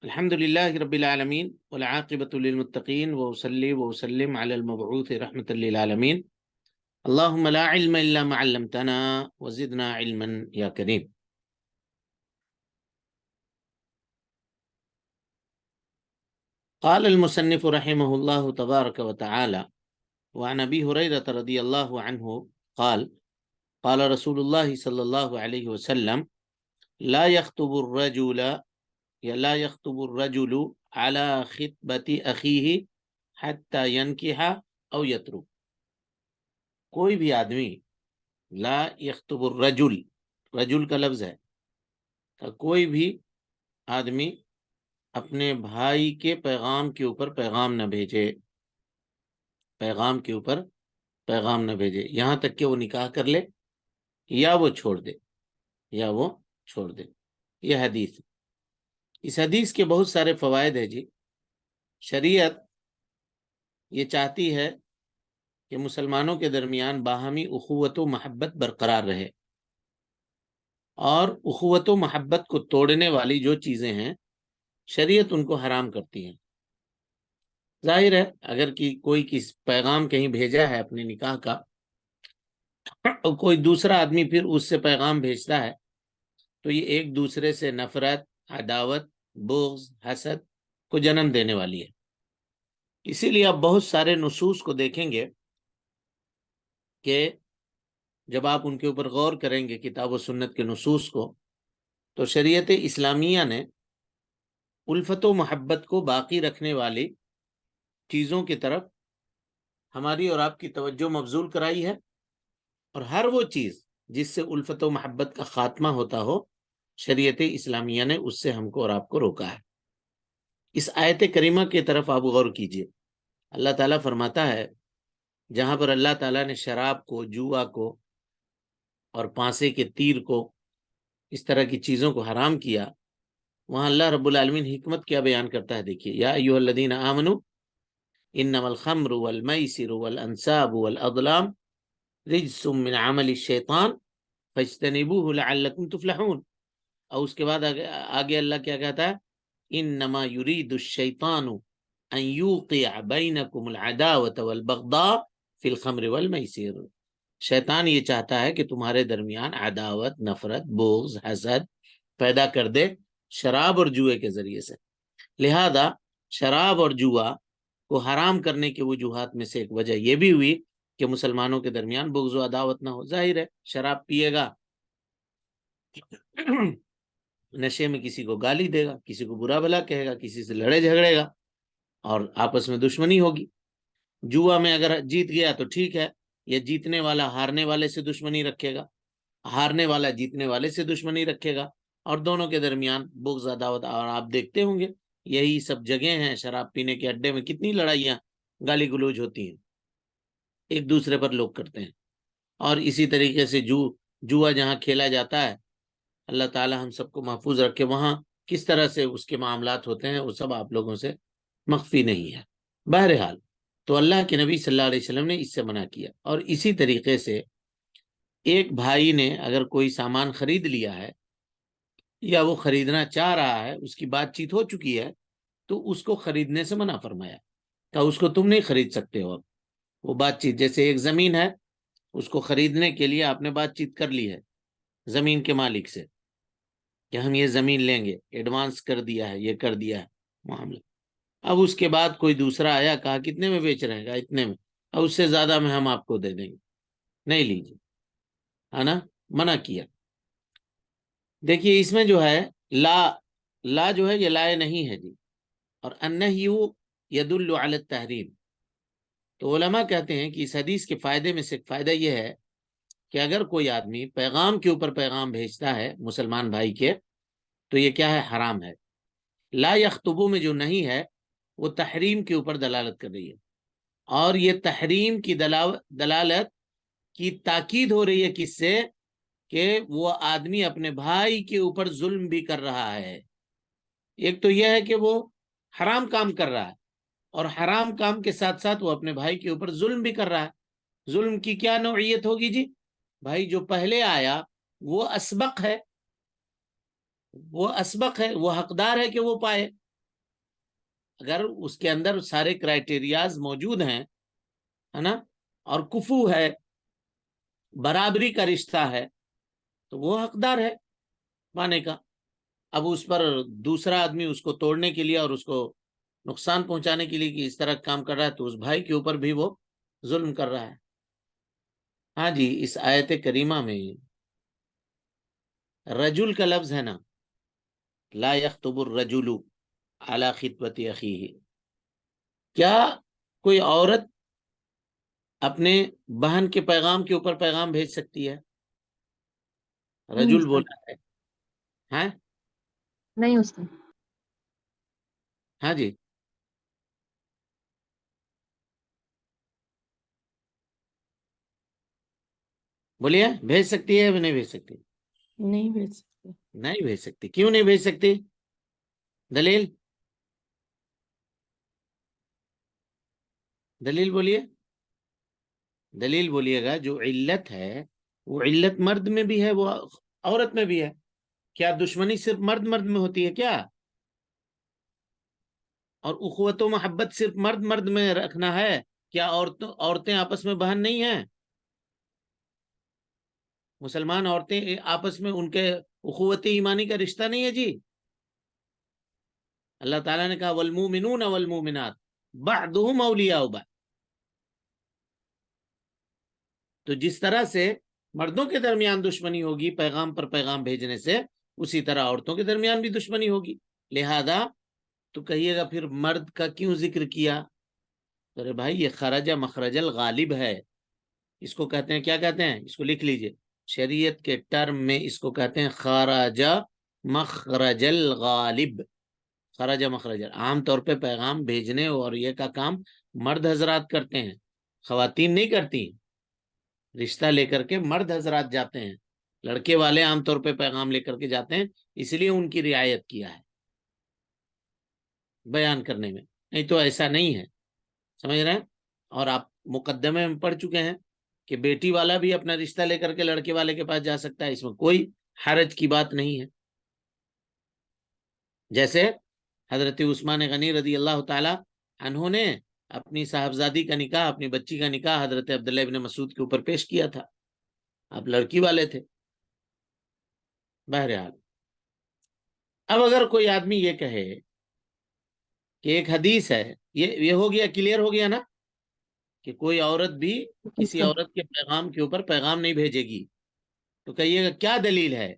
الحمد لله رب العالمين والعاقبة للمتقين وأصلي وأسلم على المبعوث رحمة للعالمين اللهم لا علم إلا ما علمتنا وزدنا علما يا كريم. قال المصنف رحمه الله تبارك وتعالى وعن أبي هريرة رضي الله عنه قال قال رسول الله صلى الله عليه وسلم لا يخطب الرجل على خطبة أخيه حتى ينكح أو يترك. کوئی بھی آدمی لا یخطب الرجل، رجل کا لفظ ہے، کوئی بھی آدمی اپنے بھائی کے پیغام کے اوپر پیغام نہ بھیجے، یہاں تک کہ وہ نکاح کر لے یا وہ چھوڑ دے. یہ حدیث، اس حدیث کے بہت سارے فوائد ہیں جی. شریعت یہ چاہتی ہے کہ مسلمانوں کے درمیان باہمی اخوت و محبت برقرار رہے، اور اخوت و محبت کو توڑنے والی جو چیزیں ہیں شریعت ان کو حرام کرتی ہے. ظاہر ہے اگر کوئی پیغام کہیں بھیجا ہے اپنے نکاح کا، اور کوئی دوسرا آدمی پھر اس سے پیغام بھیجتا ہے، تو یہ ایک دوسرے سے نفرت، عداوت، بغض، حسد کو جنم دینے والی ہے. اسی لیے آپ بہت سارے نصوص کو دیکھیں گے کہ جب آپ ان کے اوپر غور کریں گے کتاب و سنت کے نصوص کو، تو شریعت اسلامیہ نے الفت و محبت کو باقی رکھنے والی چیزوں کی طرف ہماری اور آپ کی توجہ مبذول کرائی ہے، اور ہر وہ چیز جس سے الفت و محبت کا خاتمہ ہوتا ہو شریعت اسلامیہ نے اس سے ہم کو اور آپ کو روکا ہے. اس آیت کریمہ کی طرف آپ غور کیجئے. اللہ تعالیٰ فرماتا ہے، جہاں پر اللہ تعالیٰ نے شراب کو، جوا کو اور پانسے کے تیر کو، اس طرح کی چیزوں کو حرام کیا، وہاں اللہ رب العالمین حکمت کیا بیان کرتا ہے. دیکھیے، یا ایھا الذین آمنوا انما الخمر والمیسر والانصاب والازلام رجس من عمل الشیطان فاجتنبوه لعلکم تفلحون. اور اس کے بعد آگے اللہ کیا کہتا ہے، انما یرید الشیطان ان یوقع بینکم العداوۃ والبغضاء فی الخمر والمیسر. شیطان یہ چاہتا ہے کہ تمہارے درمیان عداوت، نفرت، بغض، حسد پیدا کر دے شراب اور جوئے کے ذریعے سے. لہذا شراب اور جوا کو حرام کرنے کے وجوہات میں سے ایک وجہ یہ بھی ہوئی کہ مسلمانوں کے درمیان بغض و عداوت نہ ہو. ظاہر ہے شراب پیے گا، نشے میں کسی کو گالی دے گا، کسی کو برا بھلا کہے گا، کسی سے لڑے جھگڑے گا، اور آپس میں دشمنی ہوگی. جوا میں اگر جیت گیا تو ٹھیک ہے، یہ جیتنے والا ہارنے والے سے دشمنی رکھے گا، ہارنے والا جیتنے والے سے دشمنی رکھے گا، اور دونوں کے درمیان بغض عداوت. اور آپ دیکھتے ہوں گے یہی سب جگہیں ہیں، شراب پینے کے اڈے میں کتنی لڑائیاں، گالی گلوچ ہوتی ہیں، ایک دوسرے پر لوگ کرتے ہیں. اور اسی طریقے سے جوا جہاں کھیلا جاتا ہے، اللہ تعالی ہم سب کو محفوظ رکھے، وہاں کس طرح سے اس کے معاملات ہوتے ہیں وہ سب آپ لوگوں سے مخفی نہیں ہے. بہرحال تو اللہ کے نبی صلی اللہ علیہ وسلم نے اس سے منع کیا. اور اسی طریقے سے ایک بھائی نے اگر کوئی سامان خرید لیا ہے یا وہ خریدنا چاہ رہا ہے، اس کی بات چیت ہو چکی ہے، تو اس کو خریدنے سے منع فرمایا کہ اس کو تم نہیں خرید سکتے ہو. اب وہ بات چیت، جیسے ایک زمین ہے، اس کو خریدنے کے لیے آپ نے بات چیت کر لی ہے زمین کے مالک سے کہ ہم یہ زمین لیں گے، ایڈوانس کر دیا ہے، یہ کر دیا ہے معاملہ. اب اس کے بعد کوئی دوسرا آیا، کہا کتنے میں بیچ رہے ہیں، کہا اتنے میں، اب اس سے زیادہ میں ہم آپ کو دے دیں گے، نہیں لیجیے، ہے نا، منع کیا. دیکھیے اس میں جو ہے لا جو ہے یہ لائے نہیں ہے جی، اور النہی یدل علی التحریم. تو علماء کہتے ہیں کہ اس حدیث کے فائدے میں سے ایک فائدہ یہ ہے کہ اگر کوئی آدمی پیغام کے اوپر پیغام بھیجتا ہے مسلمان بھائی کے، تو یہ کیا ہے، حرام ہے. لا یخطبو میں جو نہیں ہے وہ تحریم کے اوپر دلالت کر رہی ہے، اور یہ تحریم کی دلالت کی تاکید ہو رہی ہے کس سے، کہ وہ آدمی اپنے بھائی کے اوپر ظلم بھی کر رہا ہے. ایک تو یہ ہے کہ وہ حرام کام کر رہا ہے، اور حرام کام کے ساتھ ساتھ وہ اپنے بھائی کے اوپر ظلم بھی کر رہا ہے. ظلم کی کیا نوعیت ہوگی جی؟ بھائی جو پہلے آیا وہ اسبق ہے، وہ حقدار ہے کہ وہ پائے. اگر اس کے اندر سارے کرائٹیریاز موجود ہیں، ہے نا، اور کفو ہے، برابری کا رشتہ ہے، تو وہ حقدار ہے پانے کا۔ اب اس پر دوسرا آدمی اس کو توڑنے کے لیے اور اس کو نقصان پہنچانے کے لیے کہ اس طرح کام کر رہا ہے، تو اس بھائی کے اوپر بھی وہ ظلم کر رہا ہے۔ ہاں جی، اس آیت کریمہ میں رجل کا لفظ ہے نا، لا یخطب الرجل علی خطبۃ اخیہ، کیا کوئی عورت اپنے بہن کے پیغام کے اوپر پیغام بھیج سکتی ہے؟ نہیں رجل استاد، بولا ہے، ہاں نہیں استاد۔ ہاں جی، بولیے، بھیج سکتی ہے یا نہیں بھیج سکتی؟ نہیں بھیج سکتے۔ نہیں بھیج سکتی۔ کیوں نہیں بھیج سکتی؟ دلیل، دلیل بولیے، دلیل بولیے گا۔ جو علت ہے وہ علت مرد میں بھی ہے، وہ عورت میں بھی ہے۔ کیا دشمنی صرف مرد مرد میں ہوتی ہے کیا؟ اور اخوت و محبت صرف مرد مرد میں رکھنا ہے کیا؟ عورتیں آپس میں بہن نہیں ہیں؟ مسلمان عورتیں آپس میں ان کے اخوت ایمانی کا رشتہ نہیں ہے جی؟ اللہ تعالیٰ نے کہا والمومنون والمومنات بعضهم اولیاء بعض۔ تو جس طرح سے مردوں کے درمیان دشمنی ہوگی پیغام پر پیغام بھیجنے سے، اسی طرح عورتوں کے درمیان بھی دشمنی ہوگی۔ لہذا تو کہیے گا پھر مرد کا کیوں ذکر کیا؟ ارے بھائی، یہ خرج مخرج الغالب ہے، اس کو کہتے ہیں، کیا کہتے ہیں اس کو؟ لکھ لیجئے، شریعت کے ٹرم میں اس کو کہتے ہیں خرج مخرج الغالب۔ خرج مخرج، عام طور پہ پیغام بھیجنے اور یہ کا کام مرد حضرات کرتے ہیں، خواتین نہیں کرتی۔ رشتہ لے کر کے مرد حضرات جاتے ہیں، لڑکے والے عام طور پہ پیغام لے کر کے جاتے ہیں، اس لیے ان کی رعایت کیا ہے بیان کرنے میں، نہیں تو ایسا نہیں ہے، سمجھ رہے ہیں؟ اور آپ مقدمے میں پڑھ چکے ہیں کہ بیٹی والا بھی اپنا رشتہ لے کر کے لڑکے والے کے پاس جا سکتا ہے، اس میں کوئی حرج کی بات نہیں ہے۔ جیسے حضرت عثمان غنی رضی اللہ تعالی عنہ نے اپنی صاحبزادی کا نکاح، اپنی بچی کا نکاح حضرت عبداللہ ابن مسعود کے اوپر پیش کیا تھا، آپ لڑکی والے تھے۔ بہرحال، اب اگر کوئی آدمی یہ کہے کہ ایک حدیث ہے، یہ ہو گیا، کلیئر ہو گیا نا، کہ کوئی عورت بھی کسی عورت کے پیغام کے اوپر پیغام نہیں بھیجے گی، تو کہیے گا کیا دلیل ہے؟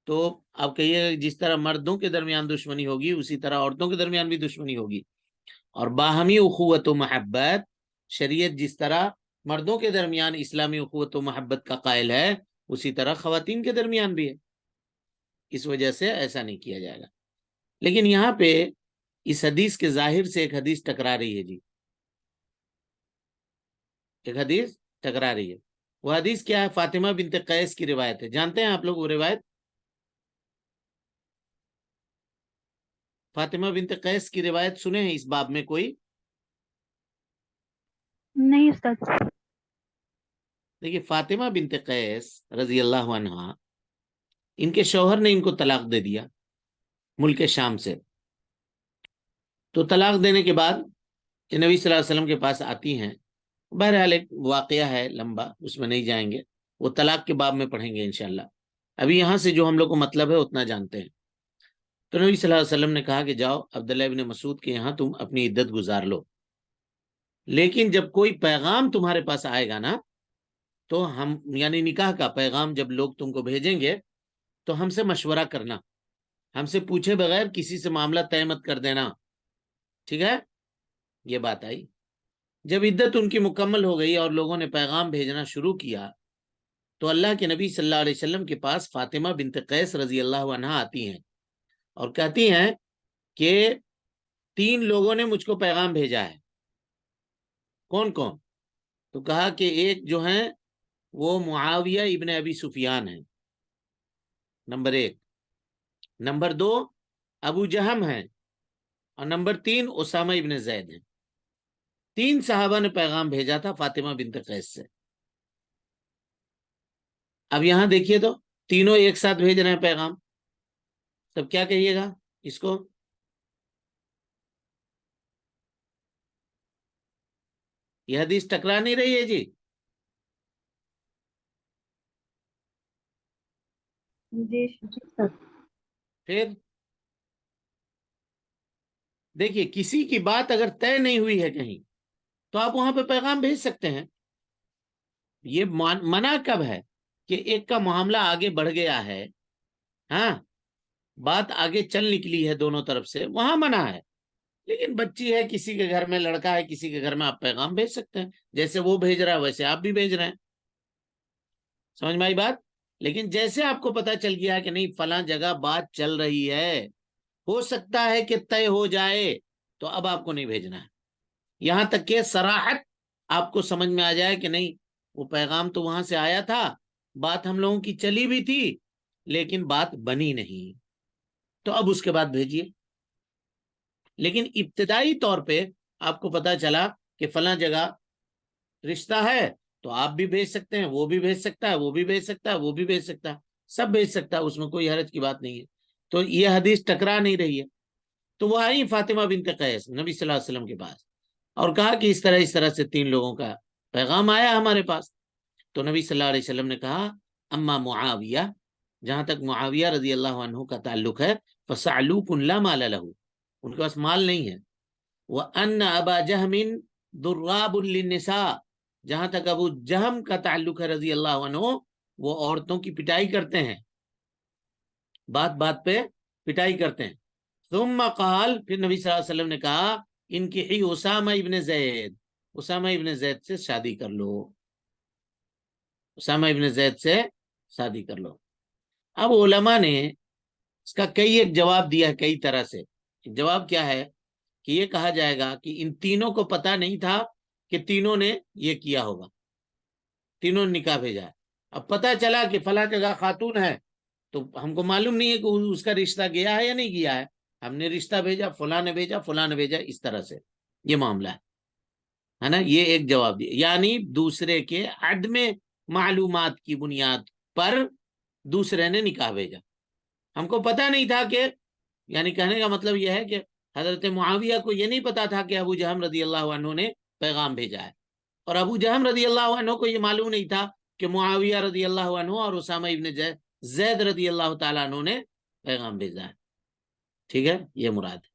تو آپ کہیے گا جس طرح مردوں کے درمیان دشمنی ہوگی اسی طرح عورتوں کے درمیان بھی دشمنی ہوگی، اور باہمی اخوت و محبت شریعت جس طرح مردوں کے درمیان اسلامی اخوت و محبت کا قائل ہے، اسی طرح خواتین کے درمیان بھی ہے، اس وجہ سے ایسا نہیں کیا جائے گا۔ لیکن یہاں پہ اس حدیث کے ظاہر سے ایک حدیث ٹکرا رہی ہے جی، ایک حدیث ٹکرا رہی ہے۔ وہ حدیث کیا ہے؟ فاطمہ بنت قیس کی روایت ہے، جانتے ہیں آپ لوگ وہ روایت؟ فاطمہ بنت قیس کی روایت سنے ہیں اس باب میں کوئی؟ نہیں استاد۔ دیکھیے، فاطمہ بنت قیس رضی اللہ عنہا، ان کے شوہر نے ان کو طلاق دے دیا ملک شام سے، تو طلاق دینے کے بعد یہ نبی صلی اللہ علیہ وسلم کے پاس آتی ہیں۔ بہرحال ایک واقعہ ہے لمبا، اس میں نہیں جائیں گے، وہ طلاق کے باب میں پڑھیں گے انشاءاللہ۔ ابھی یہاں سے جو ہم لوگ کو مطلب ہے اتنا جانتے ہیں۔ تو نبی صلی اللہ علیہ وسلم نے کہا کہ جاؤ عبداللہ ابن مسعود کے یہاں تم اپنی عدت گزار لو، لیکن جب کوئی پیغام تمہارے پاس آئے گا نا، تو ہم، یعنی نکاح کا پیغام جب لوگ تم کو بھیجیں گے تو ہم سے مشورہ کرنا، ہم سے پوچھے بغیر کسی سے معاملہ طے مت کر دینا، ٹھیک ہے؟ یہ بات آئی۔ جب عدت ان کی مکمل ہو گئی اور لوگوں نے پیغام بھیجنا شروع کیا، تو اللہ کے نبی صلی اللہ علیہ وسلم کے پاس فاطمہ بنت قیس رضی اللہ عنہا آتی ہیں اور کہتی ہیں کہ 3 لوگوں نے مجھ کو پیغام بھیجا ہے۔ کون کون؟ تو کہا کہ ایک جو ہیں وہ معاویہ ابن ابی سفیان ہیں، نمبر 1، نمبر 2 ابو جہم ہیں، اور نمبر 3 اسامہ ابن زید ہیں۔ 3 صحابہ نے پیغام بھیجا تھا فاطمہ بنت قیس سے۔ اب یہاں دیکھیے تو تینوں ایک ساتھ بھیج رہے ہیں پیغام، تب کیا کہیے گا اس کو؟ یہ حدیث ٹکرا نہیں رہی ہے جی؟ جی استاد. پھر دیکھیے کسی کی بات اگر طے نہیں ہوئی ہے کہیں تو آپ وہاں پہ پیغام بھیج سکتے ہیں. یہ منع کب ہے کہ ایک کا معاملہ آگے بڑھ گیا ہے، ہاں بات آگے چل نکلی ہے دونوں طرف سے، وہاں منع ہے. لیکن بچی ہے، کسی کے گھر میں لڑکا ہے، کسی کے گھر میں آپ پیغام بھیج سکتے ہیں، جیسے وہ بھیج رہا ہے ویسے آپ بھی بھیج رہے ہیں. سمجھ میں آئی بات؟ لیکن جیسے آپ کو پتا چل گیا کہ نہیں فلاں جگہ بات چل رہی ہے، ہو سکتا ہے کہ طے ہو جائے، تو اب آپ کو نہیں بھیجنا ہے. یہاں تک کہ صراحت آپ کو سمجھ میں آ جائے کہ نہیں وہ پیغام تو وہاں سے آیا تھا، بات ہم لوگوں کی چلی بھی تھی لیکن بات بنی نہیں، تو اب اس کے بعد بھیجیے. لیکن ابتدائی طور پہ آپ کو پتا چلا کہ فلاں جگہ رشتہ ہے، تو آپ بھی بھیج سکتے ہیں، وہ بھی بھیج سکتا ہے، وہ بھی بھیج سکتا ہے، وہ بھی بھیج سکتا ہے، سب بھیج سکتا ہے، اس میں کوئی حرج کی بات نہیں ہے. تو یہ حدیث ٹکرا نہیں رہی ہے. تو وہ آئی فاطمہ بنت قیس نبی صلی اللہ علیہ وسلم کے پاس اور کہا کہ اس طرح سے 3 لوگوں کا پیغام آیا ہمارے پاس. تو نبی صلی اللہ علیہ وسلم نے کہا اما معاویہ، جہاں تک معاویہ رضی اللہ عنہ کا تعلق ہے، فسعلوک لا مال له، ان کے پاس مال نہیں ہے. وان ابا جہم ضراب للنساء، جہاں تک ابو جہم کا تعلق ہے رضی اللہ عنہ، وہ عورتوں کی پٹائی کرتے ہیں، بات بات پہ پٹائی کرتے ہیں. ثم قال، پھر نبی صلی اللہ علیہ وسلم نے کہا ان کی اسامہ ابن زید، اسامہ ابن زید سے شادی کر لو، اسامہ ابن زید سے شادی کر لو. اب علماء نے اس کا ایک جواب دیا ہے کئی طرح سے. جواب کیا ہے کہ یہ کہا جائے گا کہ ان تینوں کو پتا نہیں تھا کہ تینوں نے یہ کیا ہوگا، تینوں نے نکاح بھیجا ہے. اب پتا چلا کہ فلاں جگہ خاتون ہے، تو ہم کو معلوم نہیں ہے کہ اس کا رشتہ گیا ہے یا نہیں گیا ہے، ہم نے رشتہ بھیجا، فلاں نے بھیجا، فلاں نے بھیجا، اس طرح سے یہ معاملہ ہے نا. یہ ایک جواب دیا، یعنی دوسرے کے عدم معلومات کی بنیاد پر دوسرے نے نکاح بھیجا. ہم کو پتا نہیں تھا کہ، یعنی کہنے کا مطلب یہ ہے کہ حضرت معاویہ کو یہ نہیں پتا تھا کہ ابو جہم رضی اللہ عنہ نے پیغام بھیجا ہے، اور ابو جہم رضی اللہ عنہ کو یہ معلوم نہیں تھا کہ معاویہ رضی اللہ عنہ اور اسامہ ابن زید رضی اللہ تعالیٰ عنہ نے پیغام بھیجا ہے. ٹھیک ہے، یہ مراد ہے.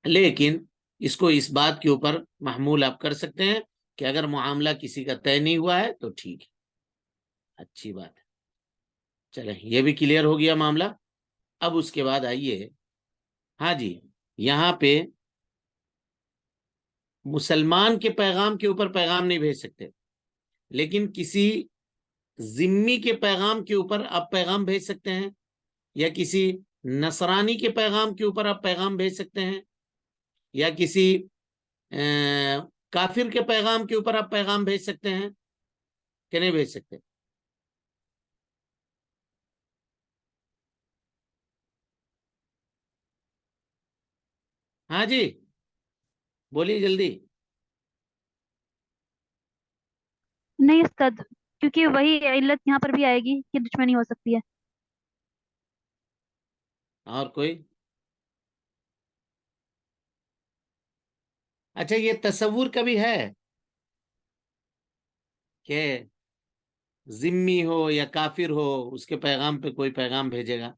لیکن اس کو اس بات کے اوپر محمول آپ کر سکتے ہیں کہ اگر معاملہ کسی کا طے نہیں ہوا ہے تو ٹھیک ہے، اچھی بات ہے. چلیں یہ بھی کلیئر ہو گیا معاملہ. اب اس کے بعد آئیے، ہاں جی، یہاں پہ مسلمان کے پیغام کے اوپر پیغام نہیں بھیج سکتے، لیکن کسی ذمی کے پیغام کے اوپر آپ پیغام بھیج سکتے ہیں، یا کسی نصرانی کے پیغام کے اوپر آپ پیغام بھیج سکتے ہیں، یا کسی کافر کے پیغام کے اوپر آپ پیغام بھیج سکتے ہیں کہ نہیں بھیج سکتے؟ ہاں جی بولیے جلدی. نہیں استاد، کیونکہ وہی علت یہاں پر بھی آئے گی کہ دشمنی ہو سکتی ہے. اور کوئی؟ اچھا یہ تصور کبھی ہے کہ ذمی ہو یا کافر ہو اس کے پیغام پہ کوئی پیغام بھیجے گا؟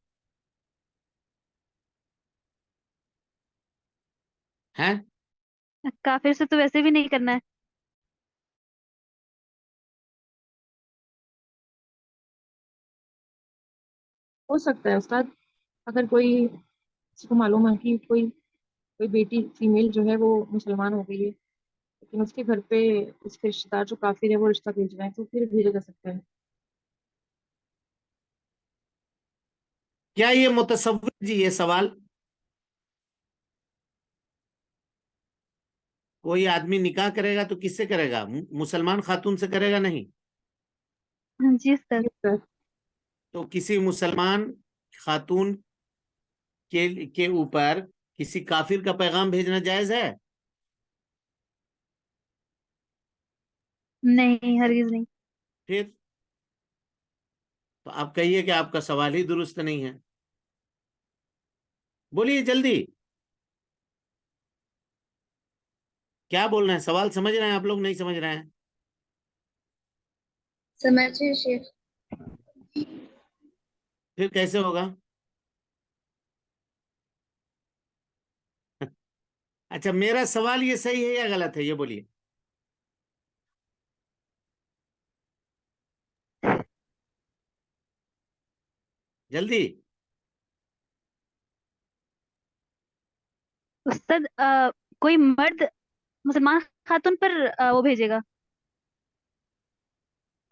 ہے کافر سے تو ویسے بھی نہیں کرنا ہے. ہو سکتا ہے استاد، اگر کوئی کسی کو معلوم ہے کہ کوئی بیٹی فیمیل جو ہے وہ مسلمان ہو گئی ہے، لیکن اس کے گھر پہ اس کے رشتے دار جو کافر ہے وہ رشتہ بھیج رہے ہیں، تو پھر بھیجا جا سکتا ہے. کیا یہ متصور جی یہ سوال؟ کوئی آدمی نکاح کرے گا تو کس سے کرے گا؟ مسلمان خاتون سے کرے گا؟ نہیں. جی استاد. جی استاد. تو کسی مسلمان خاتون کے اوپر کسی کافر کا پیغام بھیجنا جائز ہے؟ نہیں، ہرگز نہیں. پھر تو آپ کہیے کہ آپ کا سوال ہی درست نہیں ہے. بولیے جلدی. کیا بول رہے ہیں؟ سوال سمجھ رہے ہیں آپ لوگ؟ نہیں سمجھ رہے ہیں؟ سمجھے شیخ. پھر کیسے ہوگا؟ اچھا میرا سوال یہ صحیح ہے یا غلط ہے یہ بولیے. جلدی. استاد کوئی مرد مسلمان خاتون پر وہ بھیجے گا،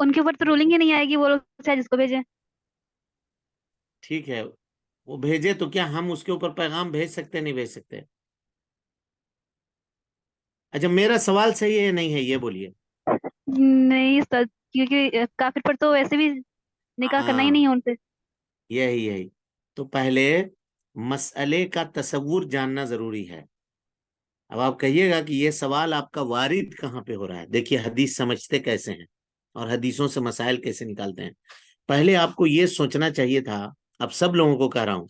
ان کے اوپر تو رولنگ ہی نہیں آئے گی، وہ لوگ چاہے جس کو بھیجیں. ٹھیک ہے وہ بھیجے تو کیا ہم اس کے اوپر پیغام بھیج سکتے نہیں بھیج سکتے؟ اچھا میرا سوال صحیح ہے یا نہیں ہے یہ بولیے. نہیں استاد، کیونکہ کافر پر تو ویسے بھی نکاح کرنا ہی ہاں نہیں ہے ان سے. یہی تو پہلے مسئلے کا تصور جاننا ضروری ہے. اب آپ کہیے گا کہ یہ سوال آپ کا وارد کہاں پہ ہو رہا ہے. دیکھیے حدیث سمجھتے کیسے ہیں اور حدیثوں سے مسائل کیسے نکالتے ہیں. پہلے آپ کو یہ سوچنا چاہیے تھا، اب سب لوگوں کو کہہ رہا ہوں،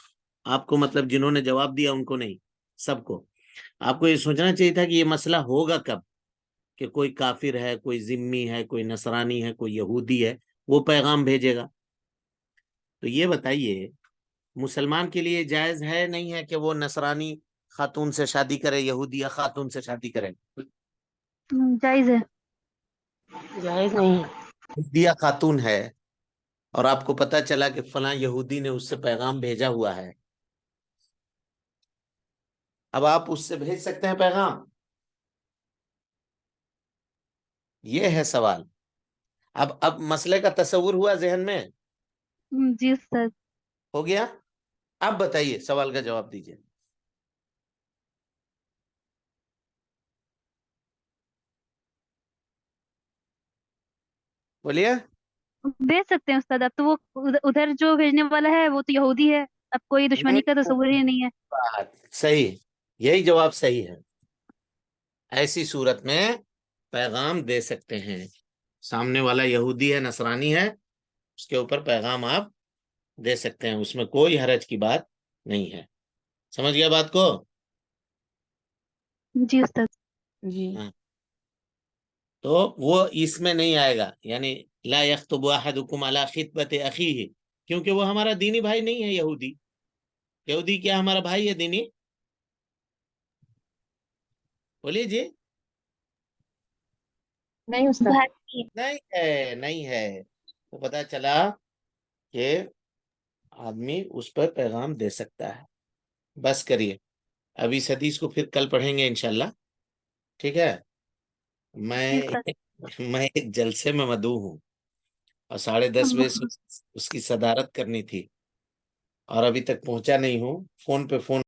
آپ کو مطلب جنہوں نے جواب دیا ان کو نہیں، سب کو آپ کو یہ سوچنا چاہیے تھا کہ یہ مسئلہ ہوگا کب کہ کوئی کافر ہے، کوئی ذمی ہے، کوئی نصرانی ہے، کوئی یہودی ہے، وہ پیغام بھیجے گا. تو یہ بتائیے مسلمان کے لیے جائز ہے نہیں ہے کہ وہ نصرانی خاتون سے شادی کرے، یہودیہ خاتون سے شادی کرے؟ جائز ہے. جائز نہیں. یہودیہ خاتون ہے اور آپ کو پتا چلا کہ فلاں یہودی نے اس سے پیغام بھیجا ہوا ہے، اب آپ اس سے بھیج سکتے ہیں پیغام؟ یہ ہے سوال. اب مسئلے کا تصور ہوا ذہن میں؟ جی استاد. ہو گیا. اب بتائیے سوال کا جواب دیجیے. بولیے. بھیج سکتے ہیں استاد. اب تو وہ ادھر جو بھیجنے والا ہے وہ تو یہودی ہے، اب کوئی دشمنی کا تصور ہی نہیں ہے. بات صحیح، یہی جواب صحیح ہے. ایسی صورت میں پیغام دے سکتے ہیں. سامنے والا یہودی ہے، نصرانی ہے، اس کے اوپر پیغام آپ دے سکتے ہیں، اس میں کوئی حرج کی بات نہیں ہے. سمجھ گیا بات کو؟ جی استاد. جی. ہاں. تو وہ اس میں نہیں آئے گا، یعنی لا یخطب احدکم علی خطبۃ اخیہ، کیونکہ وہ ہمارا دینی بھائی نہیں ہے. یہودی یہودی کیا ہمارا بھائی ہے دینی؟ بولیے جی. نہیں استاد. نہیں ہے، نہیں ہے. تو پتا چلا کہ آدمی اس پر پیغام دے سکتا ہے. بس کریے، اب اس حدیث کو پھر کل پڑھیں گے انشاءاللہ. ٹھیک ہے. جی استاد. میں ایک جلسے میں مدعو ہوں اور 10:30 سے اس کی صدارت کرنی تھی اور ابھی تک پہنچا نہیں ہوں. فون پہ فون